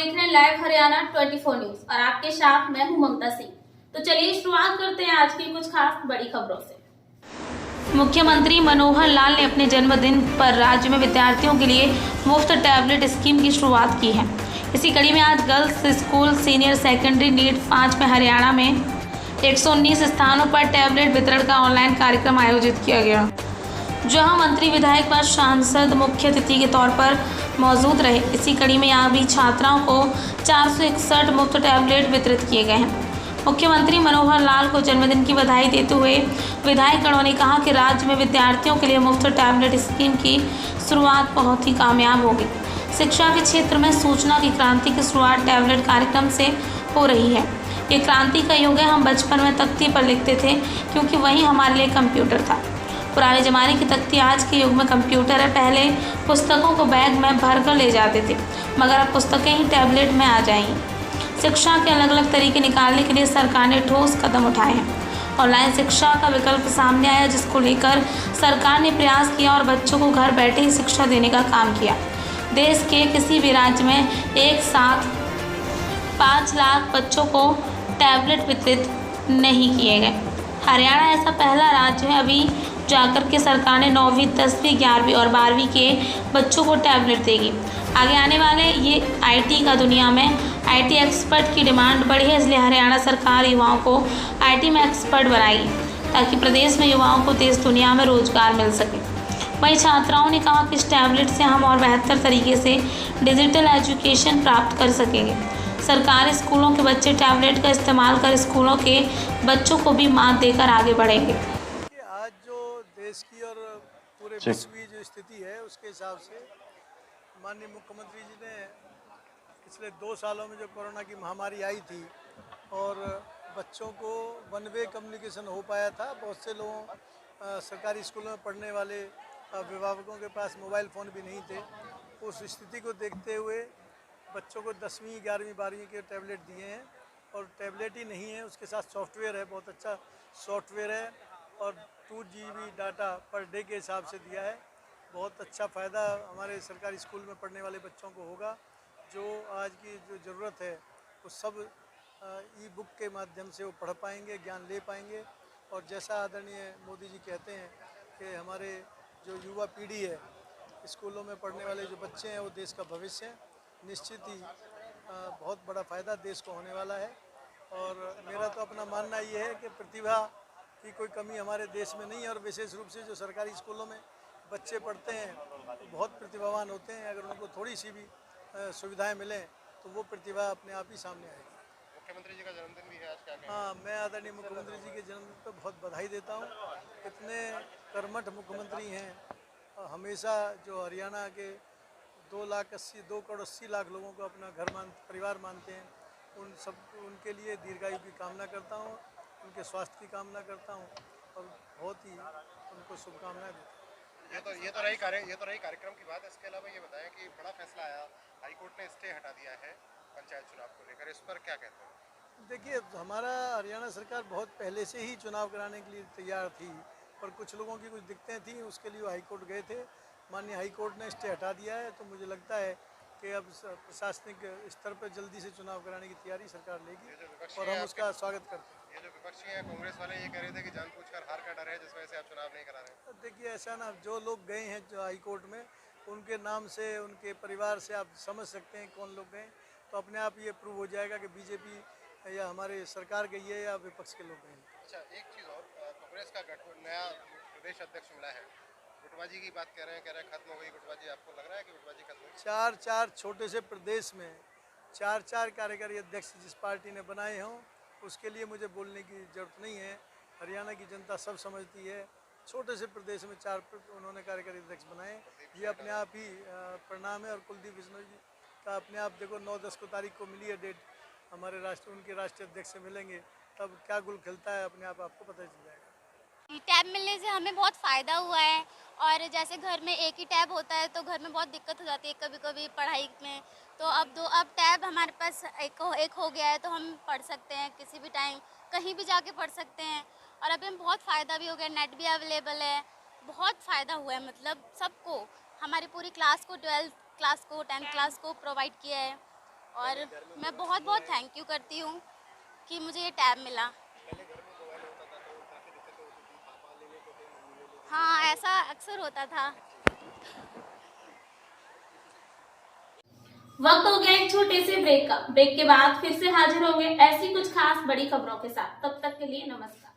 देख रहे हैं लाइव हरियाणा 24 न्यूज और आपके साथ मैं हूं ममता सिंह। तो चलिए शुरुआत करते हैं आज की कुछ खास बड़ी खबरों से। मुख्यमंत्री मनोहर लाल ने अपने जन्मदिन पर राज्य में विद्यार्थियों के लिए मुफ्त टैबलेट स्कीम की शुरुआत की है। इसी कड़ी में आज girls school senior secondary NEET 5 में हरियाणा में 119 स्थानों पर टैबलेट वितरण का ऑनलाइन कार्यक्रम आयोजित किया गया, जहां मंत्री, विधायक व सांसद मुख्य अतिथि के तौर पर मौजूद रहे। इसी कड़ी में यहाँ भी छात्राओं को 461 मुफ्त टैबलेट वितरित किए गए हैं। मुख्यमंत्री मनोहर लाल को जन्मदिन की बधाई देते हुए विधायकगणों ने कहा कि राज्य में विद्यार्थियों के लिए मुफ्त टैबलेट स्कीम की शुरुआत बहुत ही कामयाब होगी। शिक्षा के क्षेत्र में सूचना की क्रांति की शुरुआत टैबलेट कार्यक्रम से हो रही है। ये क्रांति का युग है। हम बचपन में तख्ती पर लिखते थे क्योंकि वही हमारे लिए कंप्यूटर था। पुराने ज़माने की तख्ती आज के युग में कंप्यूटर है। पहले पुस्तकों को बैग में भरकर ले जाते थे, मगर अब पुस्तकें ही टैबलेट में आ जाएंगी। शिक्षा के अलग अलग तरीके निकालने के लिए सरकार ने ठोस कदम उठाए हैं। ऑनलाइन शिक्षा का विकल्प सामने आया, जिसको लेकर सरकार ने प्रयास किया और बच्चों को घर बैठे ही शिक्षा देने का काम किया। देश के किसी भी राज्य में एक साथ 5 लाख बच्चों को टैबलेट वितरित नहीं किए गए। हरियाणा ऐसा पहला राज्य है। अभी जाकर के सरकार ने 9वीं, 10वीं, 11वीं और 12वीं के बच्चों को टैबलेट देगी। आगे आने वाले ये आईटी का दुनिया में आईटी एक्सपर्ट की डिमांड बढ़ी है, इसलिए हरियाणा सरकार युवाओं को आईटी में एक्सपर्ट बनाएगी, ताकि प्रदेश में युवाओं को देश दुनिया में रोजगार मिल सके। वहीं छात्राओं ने कहा कि इस टैबलेट से हम और बेहतर तरीके से डिजिटल एजुकेशन प्राप्त कर सकेंगे। सरकारी स्कूलों के बच्चे टैबलेट का इस्तेमाल कर स्कूलों के बच्चों को भी मात देकर आगे बढ़ेंगे। आज जो देश की और पूरे विश्व की जो स्थिति है, उसके हिसाब से माननीय मुख्यमंत्री जी ने पिछले 2 सालों में जो कोरोना की महामारी आई थी और बच्चों को वन वे कम्युनिकेशन हो पाया था। बहुत से लोगों सरकारी स्कूलों में पढ़ने वाले अभिभावकों के पास मोबाइल फ़ोन भी नहीं थे। उस स्थिति को देखते हुए बच्चों को 10वीं, 11वीं, 12वीं के टैबलेट दिए हैं। और टैबलेट ही नहीं है, उसके साथ सॉफ्टवेयर है, बहुत अच्छा सॉफ्टवेयर है और 2 GB डाटा पर डे के हिसाब से दिया है। बहुत अच्छा फ़ायदा हमारे सरकारी स्कूल में पढ़ने वाले बच्चों को होगा। जो आज की जो ज़रूरत है वो सब ई बुक के माध्यम से वो पढ़ पाएंगे, ज्ञान ले पाएंगे। और जैसा आदरणीय मोदी जी कहते हैं कि हमारे जो युवा पीढ़ी है, स्कूलों में पढ़ने वाले जो बच्चे हैं, वो देश का भविष्य है। निश्चित ही बहुत बड़ा फ़ायदा देश को होने वाला है। और मेरा तो अपना मानना ये है कि प्रतिभा की कोई कमी हमारे देश में नहीं है। और विशेष रूप से जो सरकारी स्कूलों में बच्चे पढ़ते हैं वो बहुत प्रतिभावान होते हैं। अगर उनको थोड़ी सी भी सुविधाएं मिलें तो वो प्रतिभा अपने आप ही सामने आएगी। मुख्यमंत्री जी का जन्मदिन भी है आज, क्या कहेंगे? हाँ, मैं आदरणीय मुख्यमंत्री जी के जन्मदिन पर बहुत बधाई देता हूँ। इतने कर्मठ मुख्यमंत्री हैं। हमेशा जो हरियाणा के 2 करोड़ 80 लाख लोगों को अपना परिवार मानते हैं, उनके लिए दीर्घायु की कामना करता हूँ, उनके स्वास्थ्य की कामना करता हूँ और बहुत ही उनको शुभकामनाएं देता हूँ। ये तो रही कार्यक्रम की बात। इसके अलावा ये बताएं कि बड़ा फैसला आया, हाईकोर्ट ने स्टे हटा दिया है पंचायत चुनाव को लेकर, इस पर क्या कहते हैं? देखिए, हमारा हरियाणा सरकार बहुत पहले से ही चुनाव कराने के लिए तैयार थी, पर कुछ लोगों की कुछ दिक्कतें थी, उसके लिए हाईकोर्ट गए थे। माननीय हाईकोर्ट ने स्टे हटा दिया है, तो मुझे लगता है कि अब प्रशासनिक स्तर पर जल्दी से चुनाव कराने की तैयारी सरकार लेगी और हम उसका स्वागत करते हैं। ये जो विपक्षी है, कांग्रेस वाले ये कह रहे थे कि जानबूझकर हार का डर है, जिस वजह से आप चुनाव नहीं करा रहे। देखिए, ऐसा ना, जो लोग गए हैं जो हाईकोर्ट में, उनके नाम से, उनके परिवार से आप समझ सकते हैं कौन लोग गए। तो अपने आप ये प्रूव हो जाएगा कि बीजेपी या हमारे सरकार गई है या विपक्ष के लोग गए हैं। अच्छा, एक चीज़ और, कांग्रेस का नया प्रदेश अध्यक्ष मिला है, गुटबाजी की बात कह रहे हैं खत्म हो गई गुटबाजी। आपको लग रहा है कि गुटबाजी खत्म हुई? 4 छोटे से प्रदेश में 4 कार्यकारी अध्यक्ष जिस पार्टी ने बनाए हों, उसके लिए मुझे बोलने की ज़रूरत नहीं है। हरियाणा की जनता सब समझती है। छोटे से प्रदेश में 4 उन्होंने कार्यकारी अध्यक्ष बनाए, ये अपने आप ही परिणाम है। और कुलदीप बिश्नोई जी का अपने आप देखो, 9-10 को तारीख को मिली है डेट, हमारे उनके राष्ट्रीय अध्यक्ष से मिलेंगे, तब क्या गुल खिलता है अपने आप आपको पता चल जाएगा। टैब मिलने से हमें बहुत फ़ायदा हुआ है। और जैसे घर में एक ही टैब होता है तो घर में बहुत दिक्कत हो जाती है कभी कभी पढ़ाई में। तो अब टैब हमारे पास एक हो गया है, तो हम पढ़ सकते हैं किसी भी टाइम, कहीं भी जाके पढ़ सकते हैं। और अभी हम बहुत फ़ायदा भी हो गया, नेट भी अवेलेबल है, बहुत फ़ायदा हुआ है। मतलब सबको, हमारी पूरी क्लास को, 12th क्लास को, 10th क्लास को प्रोवाइड किया है। और मैं बहुत बहुत थैंक यू करती हूँ कि मुझे ये टैब मिला। हाँ, ऐसा अक्सर होता था। वक्त हो गया एक छोटे से ब्रेक का। ब्रेक के बाद फिर से हाजिर होंगे ऐसी कुछ खास बड़ी खबरों के साथ। तब तक के लिए नमस्कार।